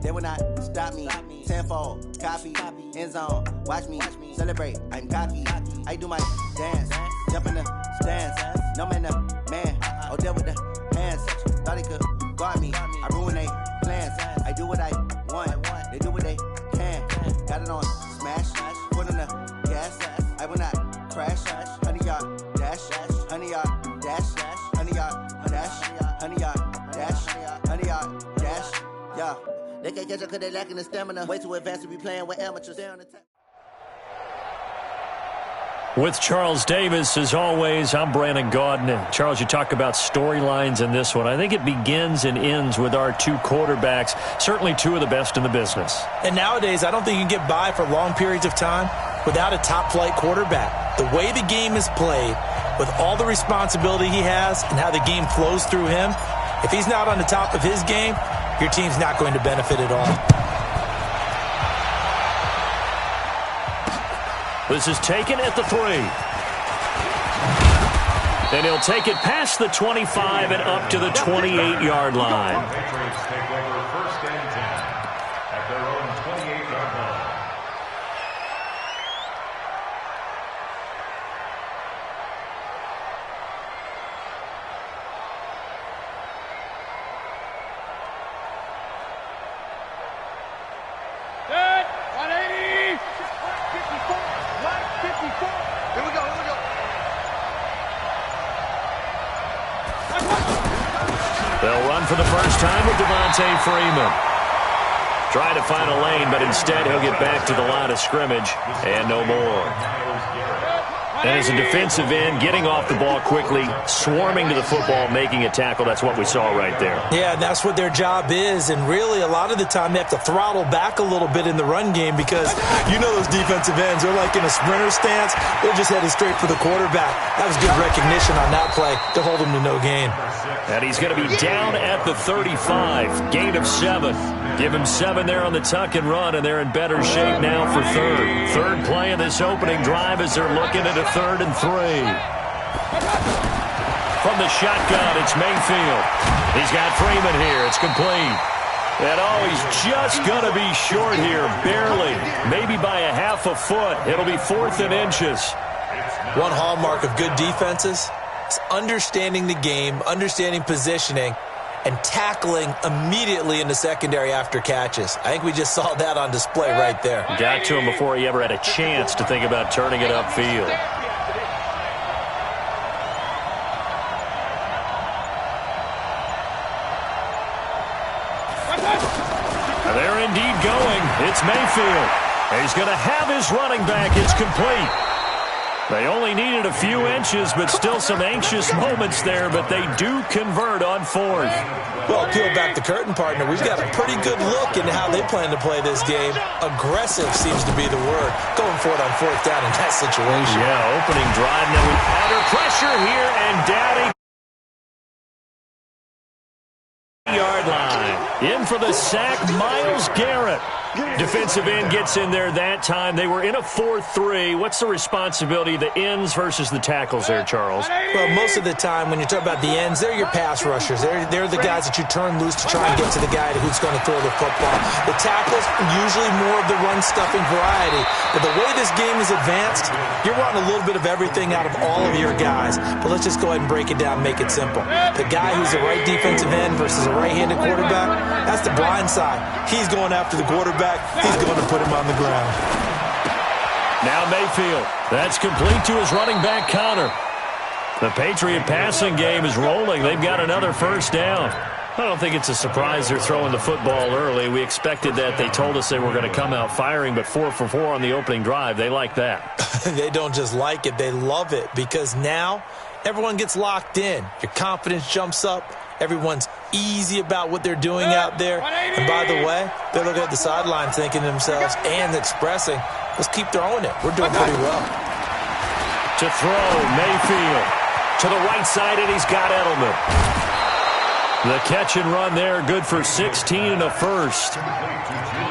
They will not stop me. Tenfold, copy, end zone. Watch me celebrate. I'm cocky. I do my dance, jump in the stands. No man, man. Oh, there with the hands. Thought he could guard me. I ruin they plans. I do what I want. They do what they can. Got it on smash. Put on the gas. I will not crash. 100-yard dash. 100-yard dash. 100-yard dash. 100-yard dash. 100-yard dash. Yeah. They can't catch up because they lacking the stamina. Way too advanced to be playing with amateurs. They're on the With Charles Davis, as always, I'm Brandon Gaudin. And Charles, you talk about storylines in this one. I think it begins and ends with our two quarterbacks, certainly two of the best in the business. And nowadays, I don't think you can get by for long periods of time without a top-flight quarterback. The way the game is played, with all the responsibility he has and how the game flows through him, if he's not on the top of his game, your team's not going to benefit at all. This is taken at the 3. And he'll take it past the 25 and up to the 28-yard line. Patriots take over 1st and 10 at their own 28-yard line. Good. 180. 54. 154. Here we go. They'll run for the first time with Devontae Freeman. Trying to find a lane, but instead he'll get back to the line of scrimmage and no more. And as a defensive end, getting off the ball quickly, swarming to the football, making a tackle, that's what we saw right there. Yeah, that's what their job is, and really a lot of the time they have to throttle back a little bit in the run game because you know those defensive ends, they're like in a sprinter stance, they're just headed straight for the quarterback. That was good recognition on that play to hold him to no gain. And he's going to be down at the 35, gain of 7. Give him 7 there on the tuck and run, and they're in better shape now for third. Third play of this opening drive as they're looking at a 3rd and 3. From the shotgun, it's Mayfield. He's got Freeman here. It's complete. And he's just going to be short here, barely. Maybe by a half a foot. It'll be 4th and inches. One hallmark of good defenses is understanding the game, understanding positioning, and tackling immediately in the secondary after catches. I think we just saw that on display right there. Got to him before he ever had a chance to think about turning it upfield. They're indeed going. It's Mayfield. He's going to have his running back. It's complete. They only needed a few inches, but still some anxious moments there, but they do convert on 4th. Well, peel back the curtain, partner. We've got a pretty good look into how they plan to play this game. Aggressive seems to be the word. Going for it on 4th down in that situation. Yeah, opening drive. Now under pressure here, and down yard line. In for the sack, Myles Garrett. Defensive end gets in there that time. They were in a 4-3. What's the responsibility of the ends versus the tackles there, Charles? Well, most of the time when you talk about the ends, they're your pass rushers. They're the guys that you turn loose to try and get to the guy who's going to throw the football. The tackles, usually more of the run-stuffing variety. But the way this game is advanced, you're wanting a little bit of everything out of all of your guys. But let's just go ahead and break it down, make it simple. The guy who's a right defensive end versus a right-handed quarterback, that's the blind side. He's going after the quarterback. He's going to put him on the ground. Now Mayfield. That's complete to his running back, Connor. The Patriot passing game is rolling. They've got another 1st down. I don't think it's a surprise they're throwing the football early. We expected that. They told us they were going to come out firing, but 4 for 4 on the opening drive. They like that. They don't just like it. They love it because now everyone gets locked in. Your confidence jumps up. Everyone's easy about what they're doing out there. And by the way, they're looking at the sideline thinking to themselves and expressing, let's keep throwing it. We're doing pretty well. To throw, Mayfield. To the right side, and he's got Edelman. The catch and run there, good for 16 and a 1st.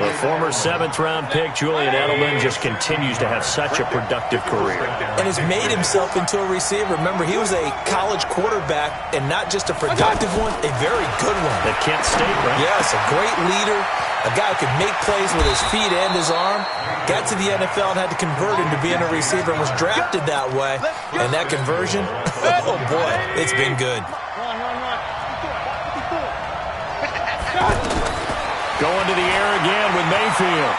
The former 7th-round pick, Julian Edelman, just continues to have such a productive career. And has made himself into a receiver. Remember, he was a college quarterback, and not just a productive one, a very good one. At Kent State, right? Yes, a great leader, A guy who could make plays with his feet and his arm. Got to the NFL and had to convert into being a receiver and was drafted that way. And that conversion, oh boy, it's been good. Going to the air again with Mayfield.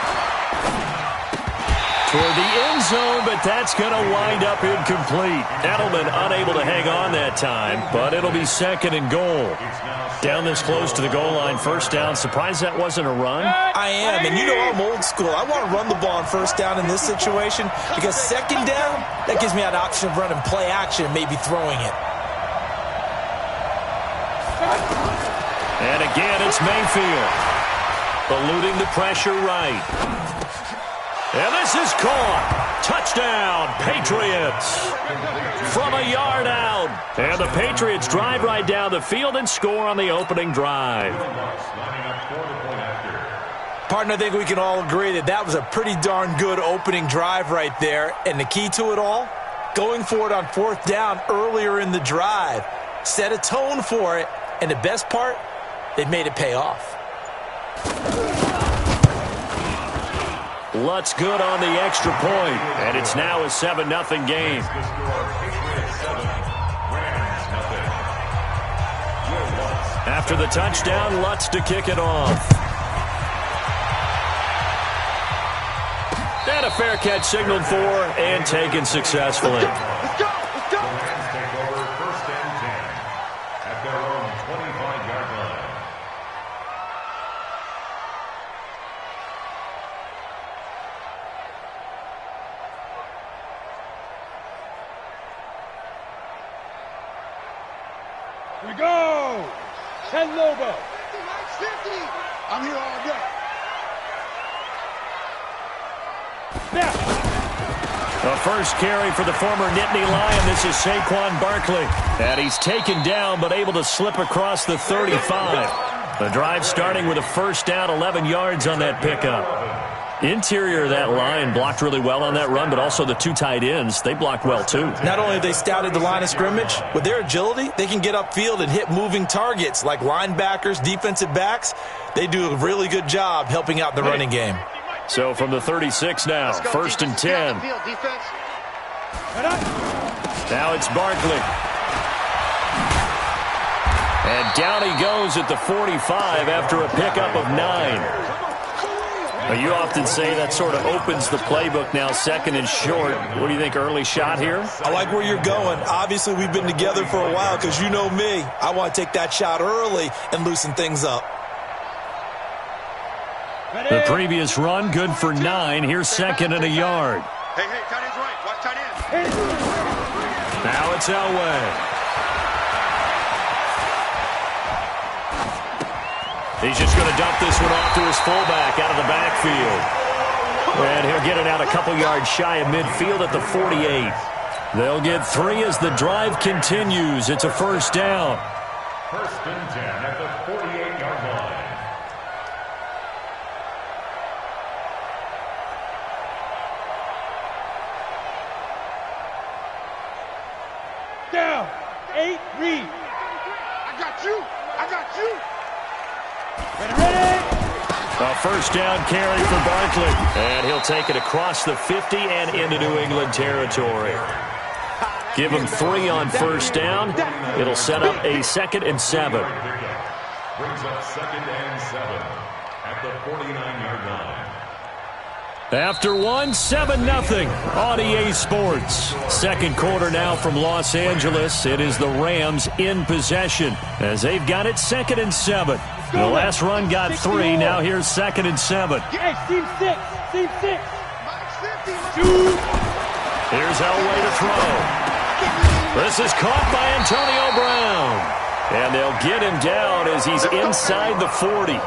Toward the end zone, but that's going to wind up incomplete. Edelman unable to hang on that time, but it'll be second and goal. Down this close to the goal line, first down. Surprised that wasn't a run? I am, and you know I'm old school. I want to run the ball on first down in this situation because second down, that gives me an option of running play action and maybe throwing it. And again, it's Mayfield. Eluding the pressure right. And this is caught. Touchdown, Patriots. From a yard out. And the Patriots drive right down the field and score on the opening drive. Partner, I think we can all agree that that was a pretty darn good opening drive right there. And the key to it all, going for it on fourth down earlier in the drive. Set a tone for it. And the best part, they made it pay off. Lutz good on the extra point, and it's now a 7-0 game. After the touchdown, Lutz to kick it off. And a fair catch signaled for and taken successfully. Let's go! Let's go! Take over first and 10 at their own 25-yard line. Here we go! Ted Lobo. 50. I'm here all day. The first carry for the former Nittany Lion. This is Saquon Barkley. And he's taken down but able to slip across the 35. The drive starting with a first down, 11 yards on that pickup. Interior of that line blocked really well on that run, but also the two tight ends, they blocked well too. Not only have they scouted the line of scrimmage, with their agility, they can get upfield and hit moving targets like linebackers, defensive backs. They do a really good job helping out the running game. So from the 36 now, first and 10. Now it's Barkley. And down he goes at the 45 after a pickup of 9. You often say that sort of opens the playbook now, second and short. What do you think, early shot here? I like where you're going. Obviously, we've been together for a while because you know me. I want to take that shot early and loosen things up. The previous run, good for 9. Here's second and a yard. Hey, tight end's right. Watch tight end. Now it's Elway. He's just going to dump this one off to his fullback out of the backfield. And he'll get it out a couple yards shy of midfield at the 48. They'll get 3 as the drive continues. It's a first down. First and 10 at the 48-yard line. Down. 8, read. I got you. Ready. A first down carry for Barkley. And he'll take it across the 50 and into New England territory. Give him 3 on first down. It'll set up a 2nd and 7. Brings up 2nd and 7 at the 49-yard line. After 1, 7-0 on EA Sports. Second quarter now from Los Angeles. It is the Rams in possession as they've got it 2nd and 7. The last run got 3. Now here's 2nd and 7. Hey, team 6. Here's Elway to throw. This is caught by Antonio Brown. And they'll get him down as he's inside the 40.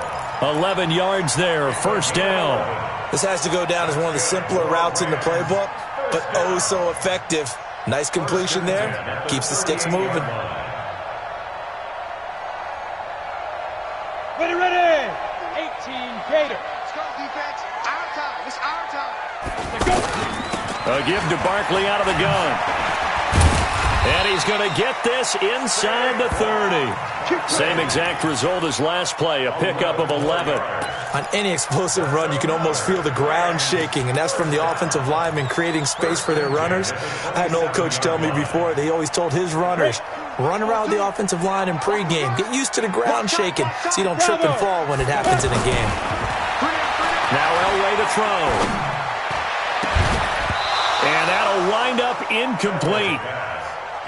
11 yards there, first down. This has to go down as one of the simpler routes in the playbook, but oh so effective. Nice completion there. Keeps the sticks moving. Ready. 18, Gator. Let's go, defense. Our time. It's our time. Let's go. A give to Barkley out of the gun. And he's going to get this inside the 30. Same exact result as last play, a pickup of 11. On any explosive run, you can almost feel the ground shaking, and that's from the offensive linemen creating space for their runners. I had an old coach tell me before, they always told his runners, run around the offensive line in pregame. Get used to the ground shaking so you don't trip and fall when it happens in a game. Now Elway to throw. And that'll wind up incomplete.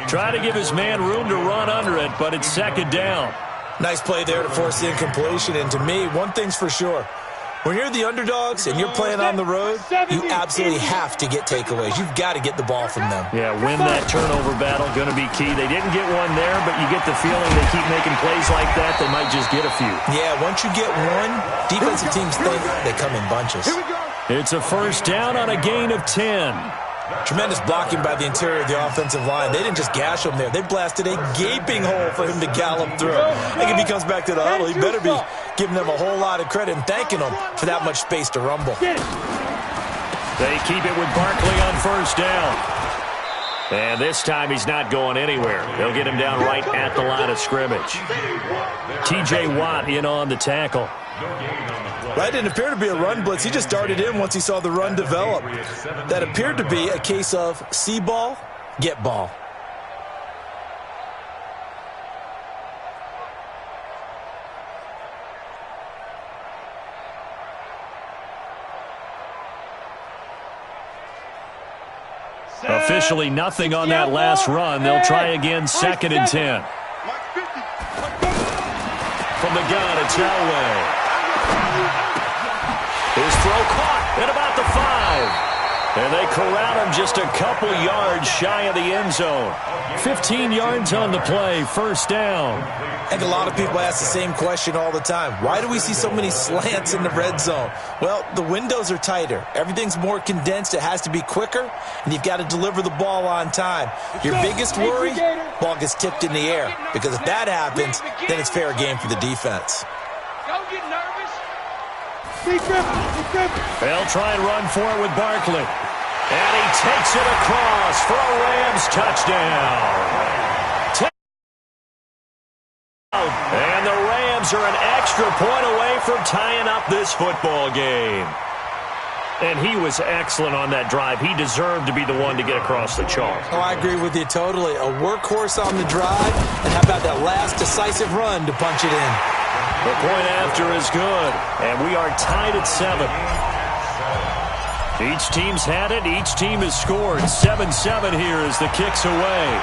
Try to give his man room to run under it, but it's second down. Nice play there to force the incompletion. And to me, one thing's for sure. When you're the underdogs and you're playing on the road, you absolutely have to get takeaways. You've got to get the ball from them. Yeah, win that turnover battle, going to be key. They didn't get one there, but you get the feeling they keep making plays like that, they might just get a few. Yeah, once you get one, defensive teams think they come in bunches. It's a first down on a gain of 10. Tremendous blocking by the interior of the offensive line. They didn't just gash him there. They blasted a gaping hole for him to gallop through. I think if he comes back to the huddle, he better be giving them a whole lot of credit and thanking them for that much space to rumble. They keep it with Barkley on first down. And this time he's not going anywhere. They'll get him down right at the line of scrimmage. T.J. Watt in on the tackle. That didn't appear to be a run blitz. He just darted in once he saw the run develop. That appeared to be a case of see ball, get ball. Officially nothing on that last run. They'll try again, second and 10. From the gun, it's Elway. His throw caught at about the 5. And they corral him just a couple yards shy of the end zone. 15 yards on the play, first down. I think a lot of people ask the same question all the time. Why do we see so many slants in the red zone? Well, the windows are tighter. Everything's more condensed. It has to be quicker, and you've got to deliver the ball on time. Your biggest worry, ball gets tipped in the air, because if that happens, then it's fair game for the defense. Don't get nervous. They'll try and run for it with Barkley. And he takes it across for a Rams touchdown. And the Rams are an extra point away from tying up this football game. And he was excellent on that drive. He deserved to be the one to get across the chalk. Oh, I agree with you totally. A workhorse on the drive, and how about that last decisive run to punch it in? The point after is good, and we are tied at 7. Each team's had it. Each team has scored. 7-7 here as the kick's away.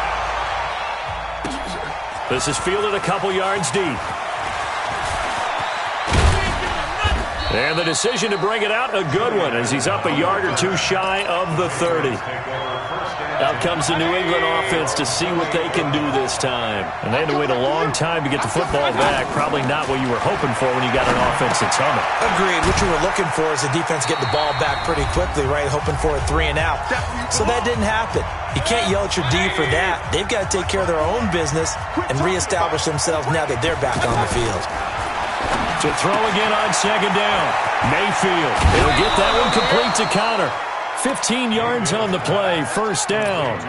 This is fielded a couple yards deep. And the decision to bring it out, a good one, as he's up a yard or two shy of the 30. Out comes the New England offense to see what they can do this time. And they had to wait a long time to get the football back. Probably not what you were hoping for when you got an offense that's humming. Agreed. What you were looking for is the defense getting the ball back pretty quickly, right? Hoping for a 3 and out. So that didn't happen. You can't yell at your D for that. They've got to take care of their own business and reestablish themselves now that they're back on the field. To throw again on second down. Mayfield. He'll get that one complete to Connor. 15 yards on the play, first down.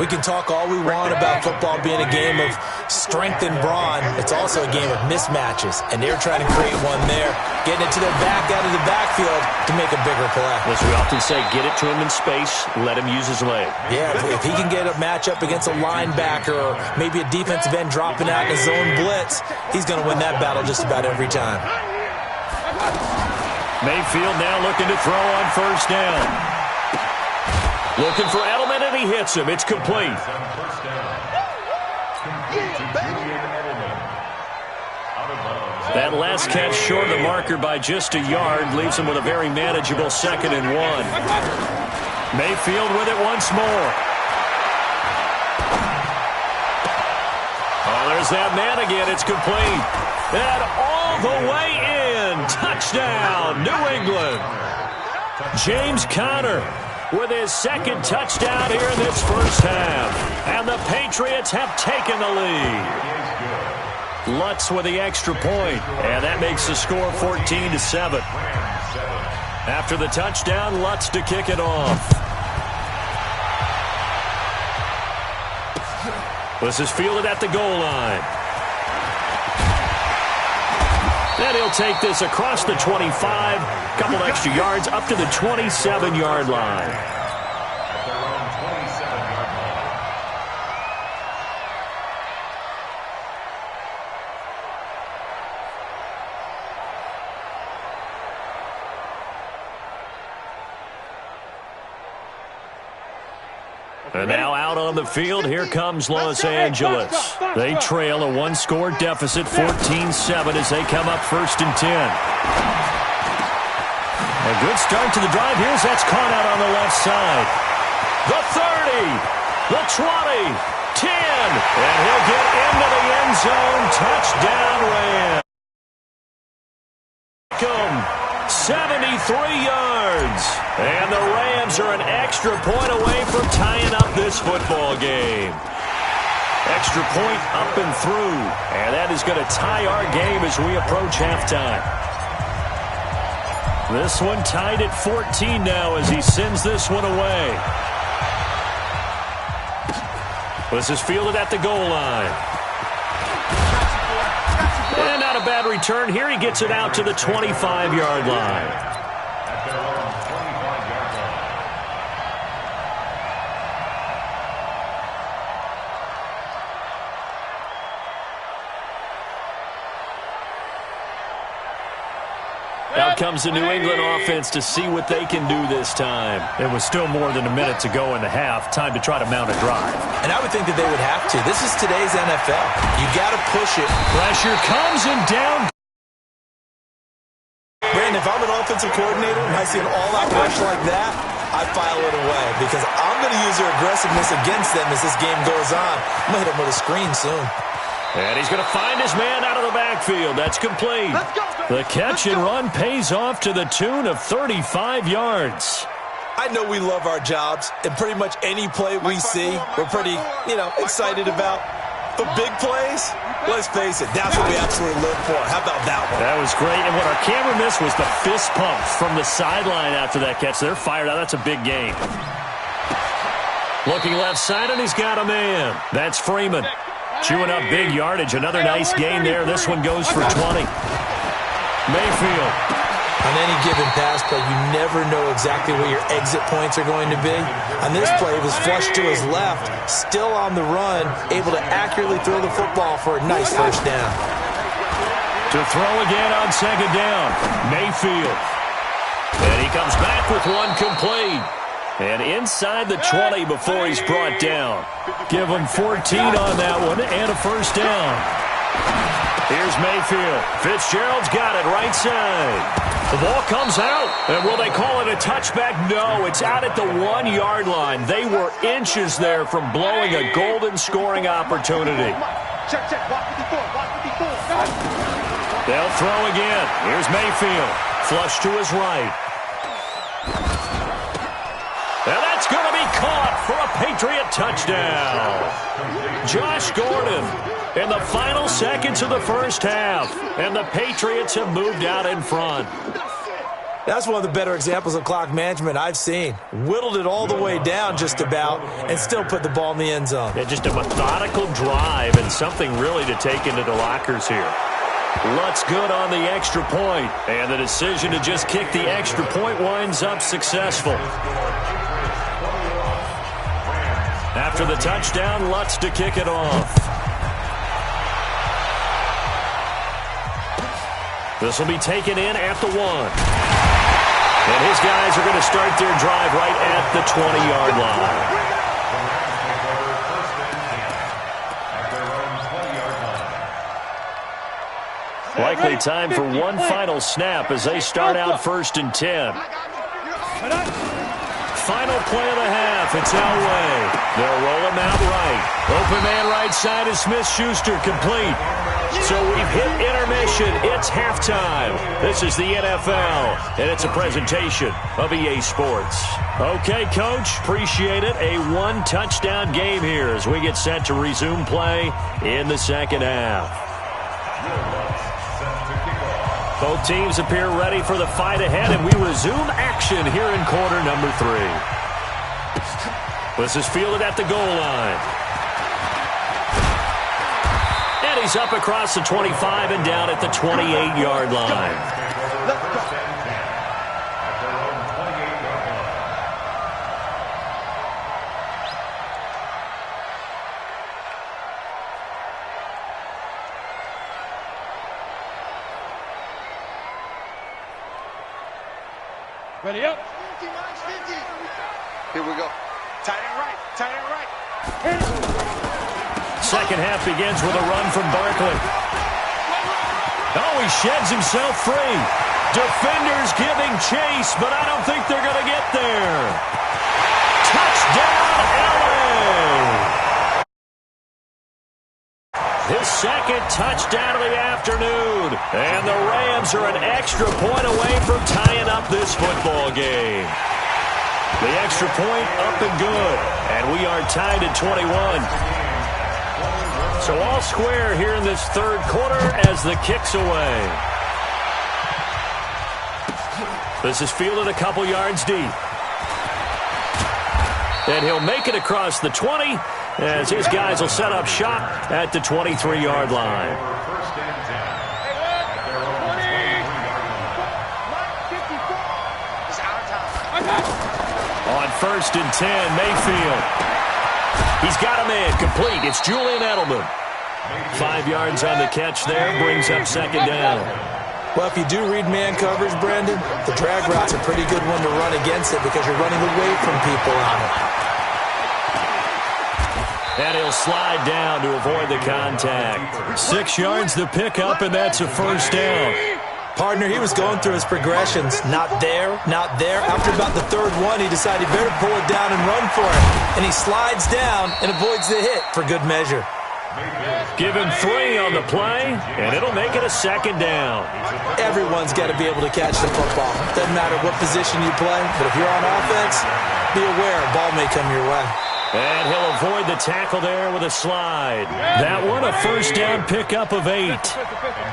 We can talk all we want about football being a game of strength and brawn. It's also a game of mismatches, and they're trying to create one there, getting it to their back out of the backfield to make a bigger play. As we often say, get it to him in space, let him use his leg. Yeah, if he can get a matchup against a linebacker or maybe a defensive end dropping out in a zone blitz, he's going to win that battle just about every time. Mayfield now looking to throw on first down. Looking for Edelman, and he hits him. It's complete. That last catch short of the marker by just a yard leaves him with a very manageable 2nd and 1. Mayfield with it once more. Oh, there's that man again. It's complete. And all the way in. Touchdown, New England. James Conner with his 2nd touchdown here in this first half. And the Patriots have taken the lead. Lutz with the extra point, and that makes the score 14-7. After the touchdown, Lutz to kick it off. This is fielded at the goal line. And he'll take this across the 25, a couple extra yards up to the 27-yard line. And now out on the field, here comes Los Angeles. They trail a one-score deficit, 14-7, as they come up 1st and 10. A good start to the drive. Here's that's caught out on the left side. The 30, the 20, 10, and he'll get into the end zone. Touchdown, Rams. 73 yards. And the Rams are an extra point away from tying up this football game. Extra point up and through. And that is going to tie our game as we approach halftime. This one tied at 14 now as he sends this one away. This is fielded at the goal line. And not a bad return here. He gets it out to the 25-yard line. Out comes the New England offense to see what they can do this time. It was still more than a minute to go in the half. Time to try to mount a drive. And I would think that they would have to. This is today's NFL. You got to push it. Pressure comes and down. Brandon, if I'm an offensive coordinator and I see an all-out rush like that, I file it away because I'm going to use their aggressiveness against them as this game goes on. I'm going to hit them with a screen soon. And he's going to find his man out of the backfield. That's complete. The catch and run pays off to the tune of 35 yards. I know we love our jobs, and pretty much any play we see, we're pretty, excited about. But big plays, let's face it, that's what we absolutely live for. How about that one? That was great, and what our camera missed was the fist pump from the sideline after that catch. They're fired out. That's a big gain. Looking left side, and he's got a man. That's Freeman. Chewing up big yardage. Another nice gain there. This one goes for 20. Mayfield. On any given pass play, you never know exactly where your exit points are going to be. On this play, it was flushed to his left, still on the run, able to accurately throw the football for a nice first down. To throw again on second down, Mayfield. And he comes back with one complete. And inside the 20 before he's brought down. Give him 14 on that one and a first down. Here's Mayfield. Fitzgerald's got it right side. The ball comes out. And will they call it a touchback? No, it's out at the 1-yard line. They were inches there from blowing a golden scoring opportunity. Check. Watch 54. They'll throw again. Here's Mayfield. Flush to his right. And that's going to be caught for a Patriot touchdown. Josh Gordon in the final seconds of the first half. And the Patriots have moved out in front. That's one of the better examples of clock management I've seen. Whittled it all the way down just about and still put the ball in the end zone. Yeah, just a methodical drive and something really to take into the lockers here. Lutz good on the extra point. And the decision to just kick the extra point winds up successful. After the touchdown, Lutz to kick it off. This will be taken in at the 1. And his guys are going to start their drive right at the 20-yard line. Likely time for one final snap as they start out 1st and 10. Final play of the half. It's Elway. They'll roll him out right. Open man right side is Smith-Schuster, complete. So we've hit intermission. It's halftime. This is the NFL, and it's a presentation of EA Sports. Okay, Coach, appreciate it. A one-touchdown game here as we get set to resume play in the second half. Both teams appear ready for the fight ahead, and we resume action here in quarter number 3. This is fielded at the goal line. And he's up across the 25 and down at the 28-yard line. Ready up. Here we go. Tight end right. Tight end right. Second half begins with a run from Barkley. Oh, he sheds himself free. Defenders giving chase, but I don't think they're going to get there. Touchdown, LA! His second touchdown of the afternoon. And the Rams are an extra point away from tying up this football game. The extra point up and good. And we are tied at 21. So all square here in this third quarter as the kick's away. This is fielded a couple yards deep. And he'll make it across the 20 as his guys will set up shop at the 23-yard line. On 1st and 10, Mayfield. He's got a man complete. It's Julian Edelman. 5 yards on the catch there, brings up second down. Well, if you do read man coverage, Brandon, the drag route's a pretty good one to run against it because you're running away from people on it. And he'll slide down to avoid the contact. 6 yards the pickup, and that's a first down. Partner, he was going through his progressions. Not there, not there. After about the third one, he decided he better pull it down and run for it. And he slides down and avoids the hit for good measure. Give him 3 on the play, and it'll make it a second down. Everyone's got to be able to catch the football. Doesn't matter what position you play, but if you're on offense, be aware a ball may come your way. And he'll avoid the tackle there with a slide. That one, a first down pickup of 8.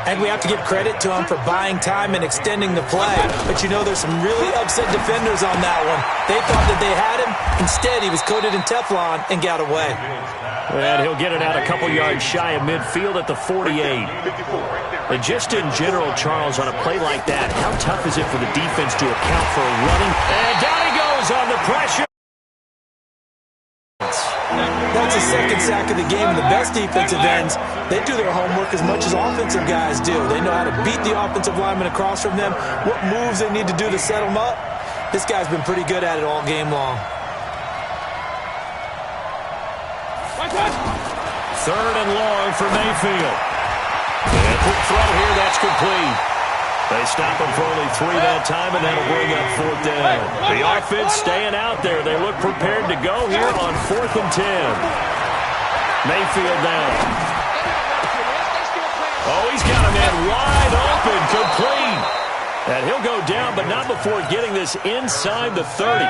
And we have to give credit to him for buying time and extending the play. But you know, there's some really upset defenders on that one. They thought that they had him. Instead, he was coated in Teflon and got away. And he'll get it out a couple yards shy of midfield at the 48. And just in general, Charles, on a play like that, how tough is it for the defense to account for running? And down he goes on the pressure. That's the second sack of the game, and the best defensive ends, they do their homework as much as offensive guys do. They know how to beat the offensive lineman across from them, what moves they need to do to set them up. This guy's been pretty good at it all game long. Third and long for Mayfield. And quick throw here, that's complete. They stop him for only 3 that time, and that'll bring up 4th down. The offense staying out there. They look prepared to go here on 4th and 10. Mayfield down. Oh, he's got a man wide open, complete. And he'll go down, but not before getting this inside the 30.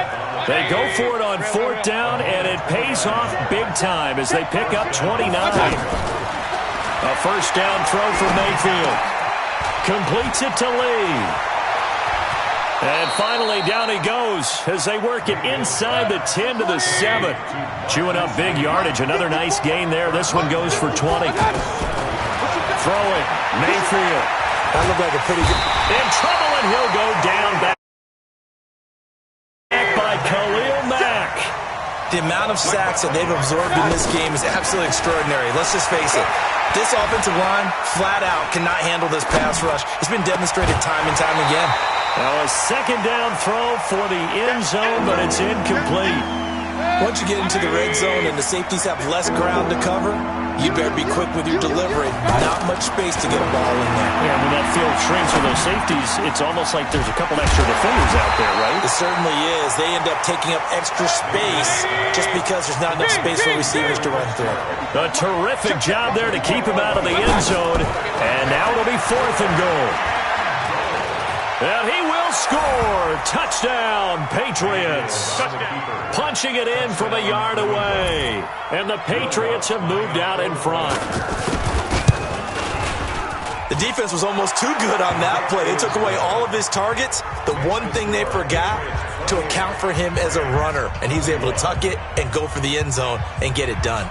They go for it on 4th down, and it pays off big time as they pick up 29. A first down throw for Mayfield. Completes it to Lee. And finally, down he goes as they work it inside the 10 to the 7. Chewing up big yardage. Another nice gain there. This one goes for 20. Throwing. Mayfield. That looked like a pretty good... In trouble, and he'll go down back by Khalil Mack. The amount of sacks that they've absorbed in this game is absolutely extraordinary. Let's just face it. This offensive line, flat out, cannot handle this pass rush. It's been demonstrated time and time again. Now a second down throw for the end zone, but it's incomplete. Once you get into the red zone and the safeties have less ground to cover, you better be quick with your delivery. Not much space to get a ball in there. Yeah, when that field shrinks for those safeties, it's almost like there's a couple extra defenders out there, right? It certainly is. They end up taking up extra space just because there's not enough space for receivers to run through. A terrific job there to keep him out of the end zone. And now it'll be 4th and goal. And he will score. Touchdown, Patriots. Punching it in from a yard away. And the Patriots have moved out in front. The defense was almost too good on that play. They took away all of his targets. The one thing they forgot, to account for him as a runner. And he was able to tuck it and go for the end zone and get it done.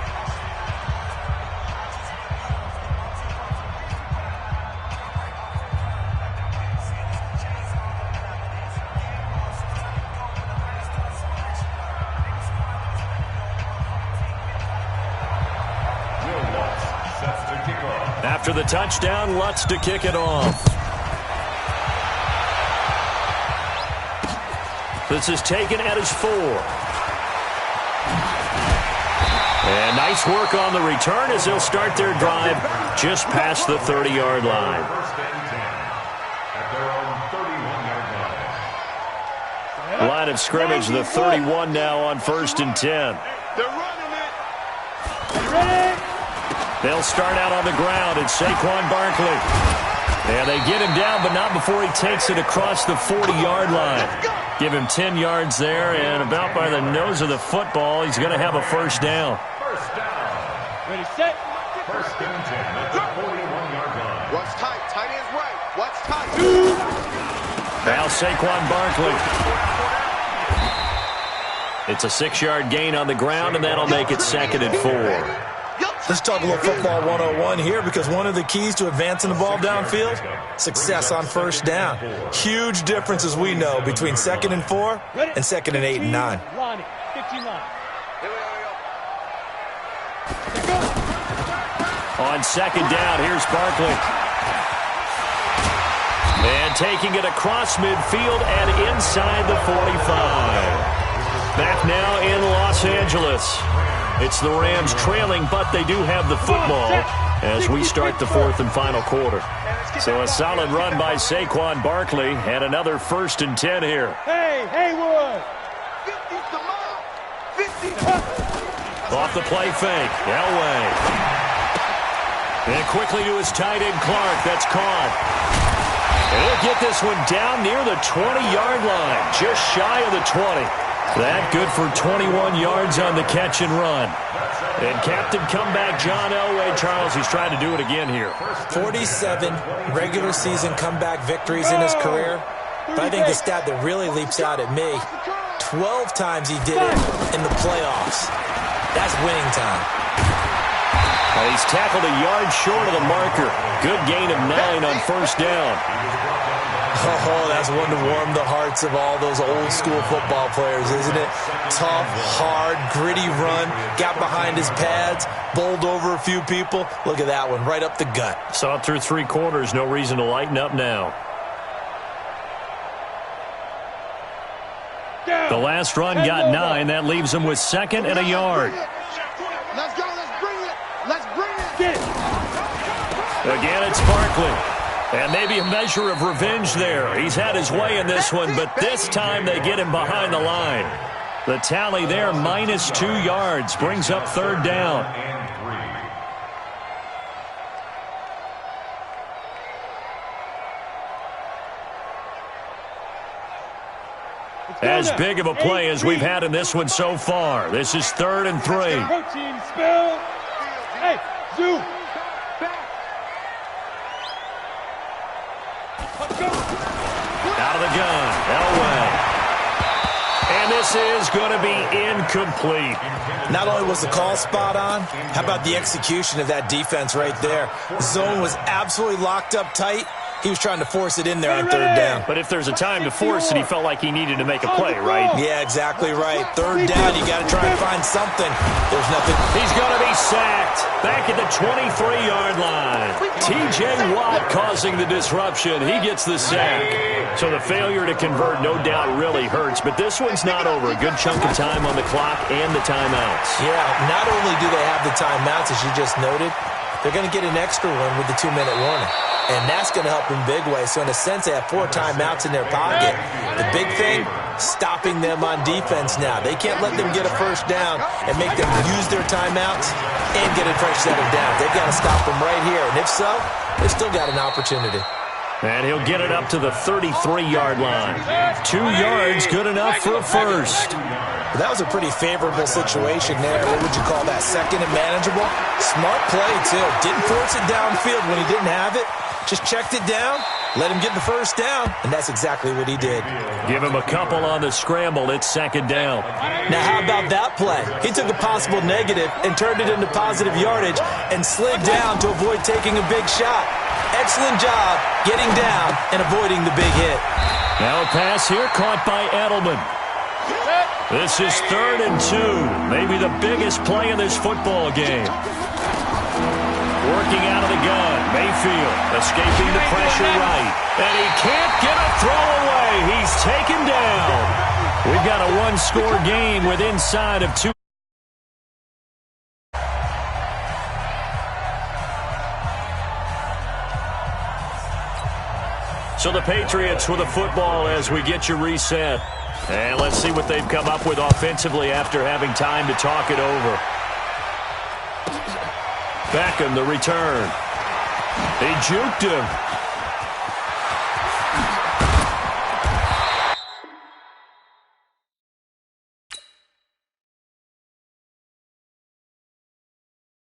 After the touchdown, Lutz to kick it off. This is taken at his 4. And nice work on the return as they'll start their drive just past the 30-yard line. Line of scrimmage, the 31 now on 1st and 10. They'll start out on the ground. It's Saquon Barkley. And they get him down, but not before he takes it across the 40-yard line. Give him 10 yards there, and about by the nose of the football, he's going to have a first down. Ready, set. First and 10 at the 41-yard line. What's tight? Tight ends right. What's tight? Now Saquon Barkley. It's a 6-yard gain on the ground, and that'll make it 2nd and 4. Let's talk a little football 101 here, because one of the keys to advancing the ball downfield, success on first down. Huge difference, as we know, between 2nd and 4 and 2nd and 8 and 9. Ronnie, 15 line. On 2nd down, here's Barkley. And taking it across midfield and inside the 45. Back now in Los Angeles. It's the Rams trailing, but they do have the football as we start the 4th and final quarter. So a solid run by Saquon Barkley and another 1st and 10 here. Hey, Haywood! 50. Off the play fake, Elway. And quickly to his tight end, Clark. That's caught. And he'll get this one down near the 20-yard line, just shy of the 20. That good for 21 yards on the catch and run. And captain comeback John Elway. Charles, he's trying to do it again here. 47 regular season comeback victories in his career. But I think the stat that really leaps out at me, 12 times he did it in the playoffs. That's winning time. Well, he's tackled a yard short of the marker. Good gain of 9 on 1st down. Oh, that's one to warm the hearts of all those old school football players, isn't it? Tough, hard, gritty run, got behind his pads, bowled over a few people. Look at that one, right up the gut. Saw it through 3 quarters, no reason to lighten up now. The last run got 9. That leaves him with 2nd and a yard. Let's go. Let's bring it. Let's bring it. Get it. Again, it's Barkley. And maybe a measure of revenge there. He's had his way in this one, but this time they get him behind the line. The tally there, minus 2 yards, brings up 3rd down. As big of a play as we've had in this one so far. This is 3rd and 3. Protein spill. Hey, zoom. Out of the gun, Elway. And this is going to be incomplete. Not only was the call spot on, how about the execution of that defense right there? The zone was absolutely locked up tight. He was trying to force it in there on 3rd down. But if there's a time to force it, he felt like he needed to make a play, right? Yeah, exactly right. 3rd down, you got to try and find something. There's nothing. He's going to be sacked back at the 23-yard line. T.J. Watt causing the disruption. He gets the sack. So the failure to convert no doubt really hurts. But this one's not over. A good chunk of time on the clock and the timeouts. Yeah, not only do they have the timeouts, as you just noted, they're going to get an extra one with the 2-minute warning. And that's going to help in big ways. So in a sense, they have 4 timeouts in their pocket. The big thing, stopping them on defense now. They can't let them get a first down and make them use their timeouts and get a fresh set of downs. They've got to stop them right here. And if so, they've still got an opportunity. And he'll get it up to the 33-yard line. 2 yards, good enough for a first. That was a pretty favorable situation there. What would you call that? 2nd and manageable? Smart play, too. Didn't force it downfield when he didn't have it. Just checked it down, let him get the first down, and that's exactly what he did. Give him a couple on the scramble. It's 2nd down. Now, how about that play? He took a possible negative and turned it into positive yardage and slid down to avoid taking a big shot. Excellent job getting down and avoiding the big hit. Now a pass here caught by Edelman. This is 3rd and 2. Maybe the biggest play in this football game. Working out of the gun. Mayfield escaping the pressure right. And he can't get a throw away. He's taken down. We've got a one-score game with inside of 2. So the Patriots with the football as we get you reset. And let's see what they've come up with offensively after having time to talk it over. Beckham, the return. He juked him.